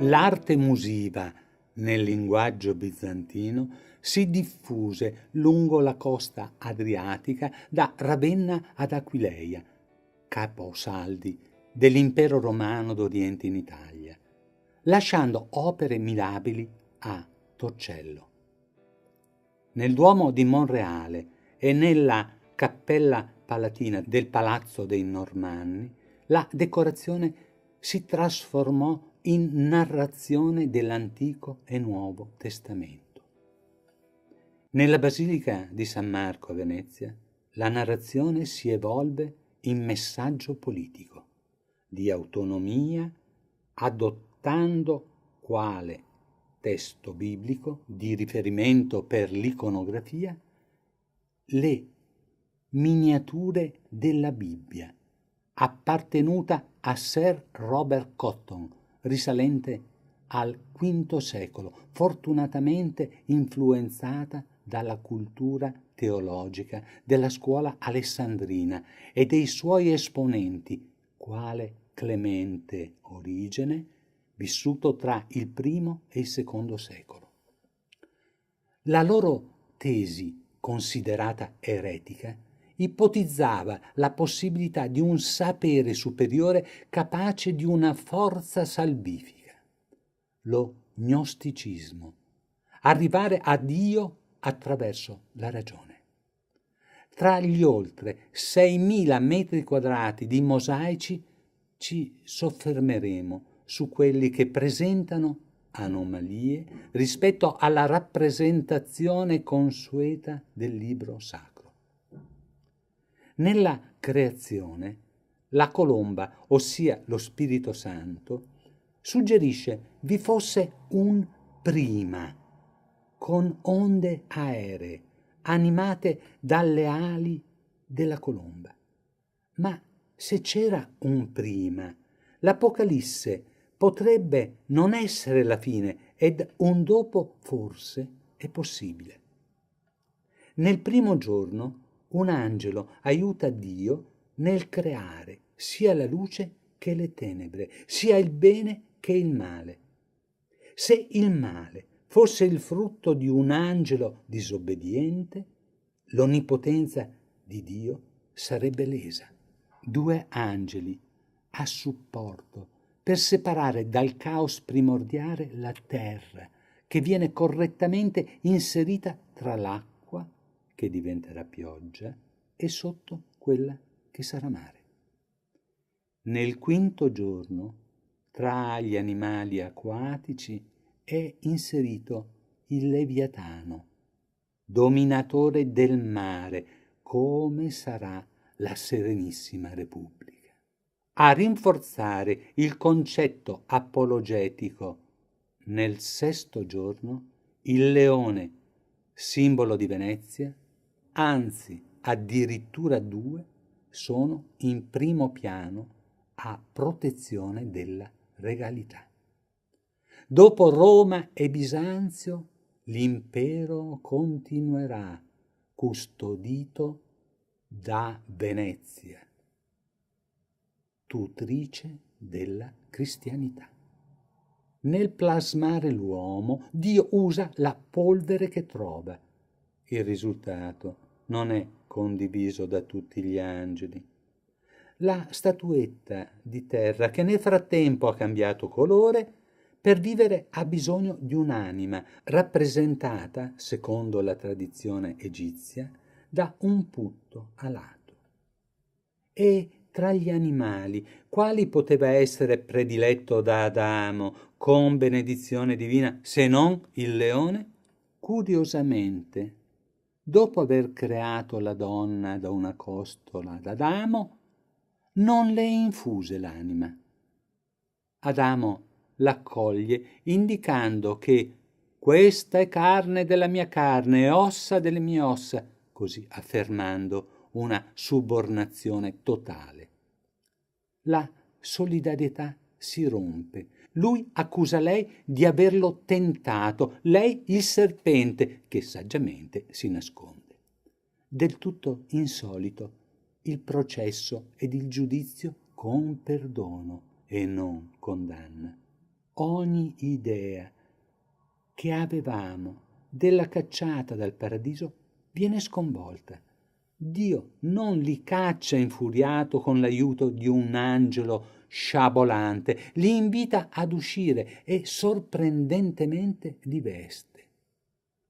L'arte musiva nel linguaggio bizantino si diffuse lungo la costa adriatica da Ravenna ad Aquileia, caposaldi dell'impero romano d'Oriente in Italia, lasciando opere mirabili a Torcello. Nel Duomo di Monreale e nella Cappella Palatina del Palazzo dei Normanni la decorazione si trasformò in narrazione dell'Antico e Nuovo Testamento. Nella Basilica di San Marco a Venezia la narrazione si evolve in messaggio politico, di autonomia, adottando quale testo biblico di riferimento per l'iconografia le miniature della Bibbia, appartenuta a Sir Robert Cotton, risalente al V secolo, fortunatamente influenzata dalla cultura teologica della scuola alessandrina e dei suoi esponenti, quale Clemente Origene, vissuto tra il I e il II secolo. La loro tesi, considerata eretica, ipotizzava la possibilità di un sapere superiore capace di una forza salvifica, lo gnosticismo, arrivare a Dio attraverso la ragione. Tra gli oltre 6.000 metri quadrati di mosaici ci soffermeremo su quelli che presentano anomalie rispetto alla rappresentazione consueta del libro sacro. Nella creazione, la colomba, ossia lo Spirito Santo, suggerisce vi fosse un prima, con onde aeree, animate dalle ali della colomba. Ma se c'era un prima, l'Apocalisse potrebbe non essere la fine ed un dopo forse è possibile. Nel primo giorno un angelo aiuta Dio nel creare sia la luce che le tenebre, sia il bene che il male. Se il male fosse il frutto di un angelo disobbediente, l'onnipotenza di Dio sarebbe lesa. 2 angeli a supporto per separare dal caos primordiale la terra, che viene correttamente inserita tra l'acqua, che diventerà pioggia, e sotto quella che sarà mare. Nel 5° giorno, tra gli animali acquatici, è inserito il Leviatano, dominatore del mare, come sarà la Serenissima Repubblica. A rinforzare il concetto apologetico, nel 6° giorno, il leone, simbolo di Venezia, anzi addirittura 2, sono in primo piano a protezione della regalità. Dopo Roma e Bisanzio, l'impero continuerà, custodito da Venezia, tutrice della cristianità. Nel plasmare l'uomo, Dio usa la polvere che trova. Il risultato non è condiviso da tutti gli angeli. La statuetta di terra, che nel frattempo ha cambiato colore, per vivere ha bisogno di un'anima, rappresentata, secondo la tradizione egizia, da un putto alato. E tra gli animali, quali poteva essere prediletto da Adamo con benedizione divina, se non il leone? Curiosamente, dopo aver creato la donna da una costola d'Adamo, non le infuse l'anima. Adamo l'accoglie indicando che questa è carne della mia carne e ossa delle mie ossa, così affermando una subornazione totale. La solidarietà si rompe. Lui accusa lei di averlo tentato, lei il serpente che saggiamente si nasconde. Del tutto insolito il processo ed il giudizio con perdono e non condanna. ogni idea che avevamo della cacciata dal paradiso viene sconvolta. Dio non li caccia infuriato con l'aiuto di un angelo sciabolante, li invita ad uscire e sorprendentemente li veste.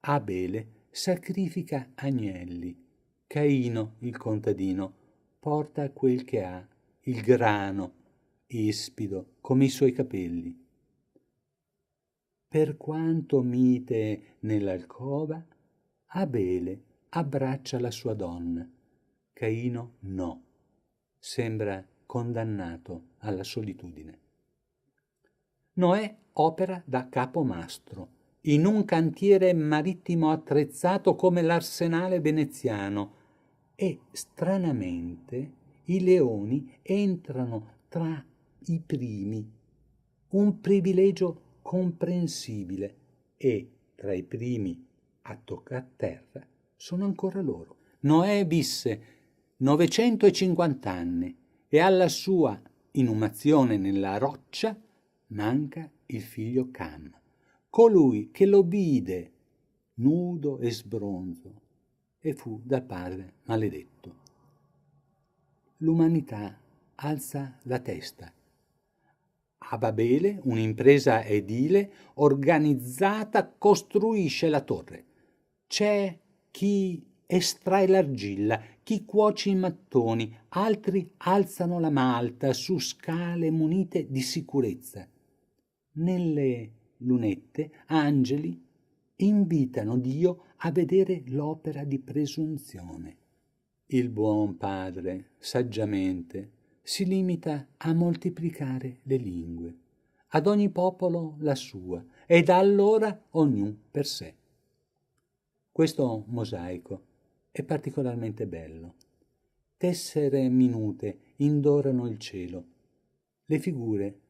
Abele sacrifica agnelli, Caino, il contadino, porta quel che ha, il grano, ispido come i suoi capelli. Per quanto mite nell'alcova, Abele abbraccia la sua donna, Caino no, sembra condannato alla solitudine. Noè opera da capomastro in un cantiere marittimo attrezzato come l'arsenale veneziano e stranamente i leoni entrano tra i primi, un privilegio comprensibile, e tra i primi a toccar terra sono ancora loro. Noè visse 950 anni e alla sua inumazione nella roccia manca il figlio Cam, colui che lo vide nudo e sbronzo e fu dal padre maledetto. L'umanità alza la testa. A Babele, un'impresa edile organizzata, costruisce la torre. C'è chi estrae l'argilla, chi cuoce i mattoni, altri alzano la malta su scale munite di sicurezza. Nelle lunette angeli invitano Dio a vedere l'opera di presunzione. Il buon padre, saggiamente, si limita a moltiplicare le lingue, ad ogni popolo la sua, e da allora ognun per sé. Questo mosaico è particolarmente bello. Tessere minute indorano il cielo. Le figure,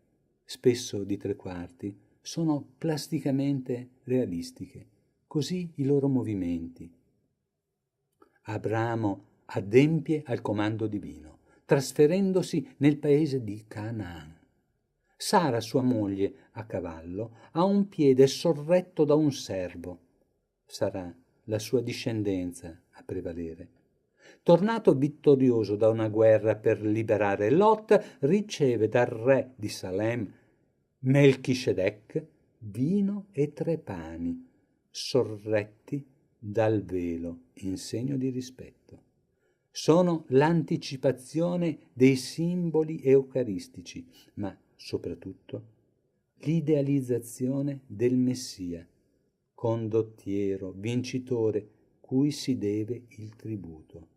spesso di tre quarti, sono plasticamente realistiche, così i loro movimenti. Abramo adempie al comando divino, trasferendosi nel paese di Canaan. Sara, sua moglie, a cavallo, ha un piede sorretto da un servo. Sarà la sua discendenza a prevalere. Tornato vittorioso da una guerra per liberare Lot, riceve dal re di Salem, Melchisedec, vino e 3 pani, sorretti dal velo in segno di rispetto. Sono l'anticipazione dei simboli eucaristici, ma soprattutto l'idealizzazione del Messia, condottiero, vincitore, cui si deve il tributo.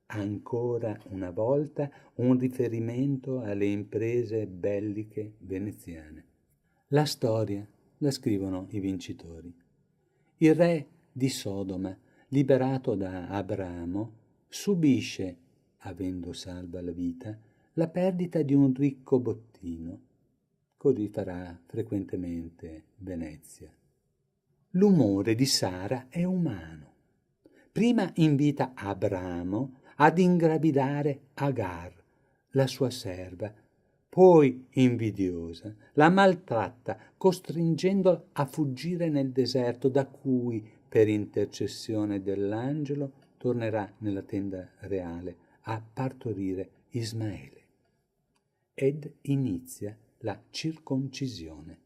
Ancora una volta un riferimento alle imprese belliche veneziane. La storia la scrivono i vincitori. Il re di Sodoma, liberato da Abramo, subisce, avendo salva la vita, la perdita di un ricco bottino. Così farà frequentemente Venezia. L'umore di Sara è umano. Prima invita Abramo ad ingravidare Agar, la sua serva, poi, invidiosa, la maltratta, costringendola a fuggire nel deserto, da cui, per intercessione dell'angelo, tornerà nella tenda reale a partorire Ismaele. Ed inizia la circoncisione,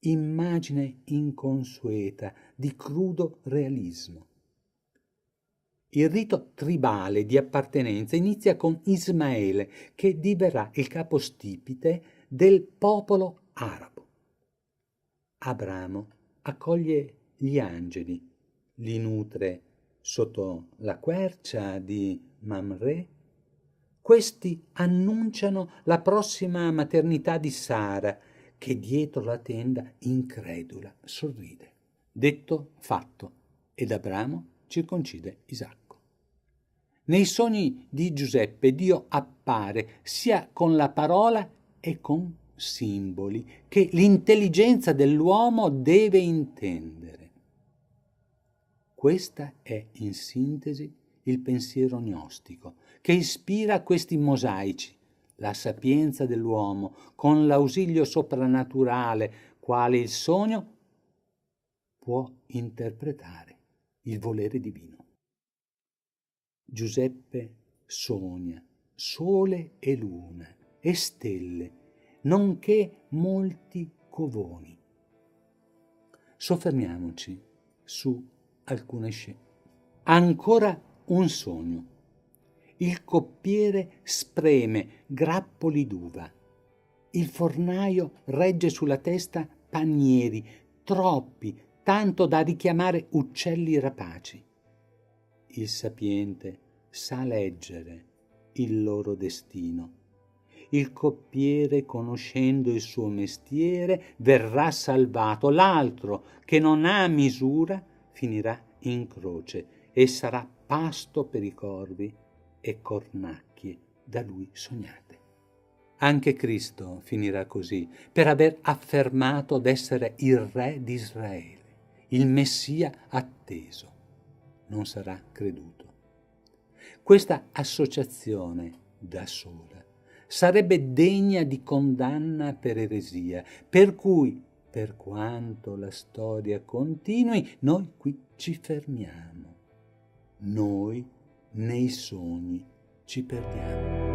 immagine inconsueta di crudo realismo. Il rito tribale di appartenenza inizia con Ismaele, che diverrà il capostipite del popolo arabo. Abramo accoglie gli angeli, li nutre sotto la quercia di Mamre. Questi annunciano la prossima maternità di Sara, che dietro la tenda, incredula, sorride. Detto, fatto, ed Abramo circoncide Isacco. Nei sogni di Giuseppe Dio appare sia con la parola e con simboli che l'intelligenza dell'uomo deve intendere. Questa è in sintesi il pensiero gnostico che ispira questi mosaici, la sapienza dell'uomo, con l'ausilio soprannaturale, quale il sogno, può interpretare il volere divino. Giuseppe sogna sole e luna e stelle, nonché molti covoni. Soffermiamoci su alcune scene. Ancora un sogno. Il coppiere spreme grappoli d'uva. Il fornaio regge sulla testa panieri, troppi, tanto da richiamare uccelli rapaci. Il sapiente sa leggere il loro destino. Il coppiere, conoscendo il suo mestiere, verrà salvato. L'altro, che non ha misura, finirà in croce e sarà pasto per i corvi e cornacchie da lui sognate. Anche Cristo finirà così, per aver affermato d'essere il Re di Israele, il Messia atteso. Non sarà creduto. Questa associazione da sola sarebbe degna di condanna per eresia, per cui, per quanto la storia continui, noi qui ci fermiamo. Noi nei sogni ci perdiamo.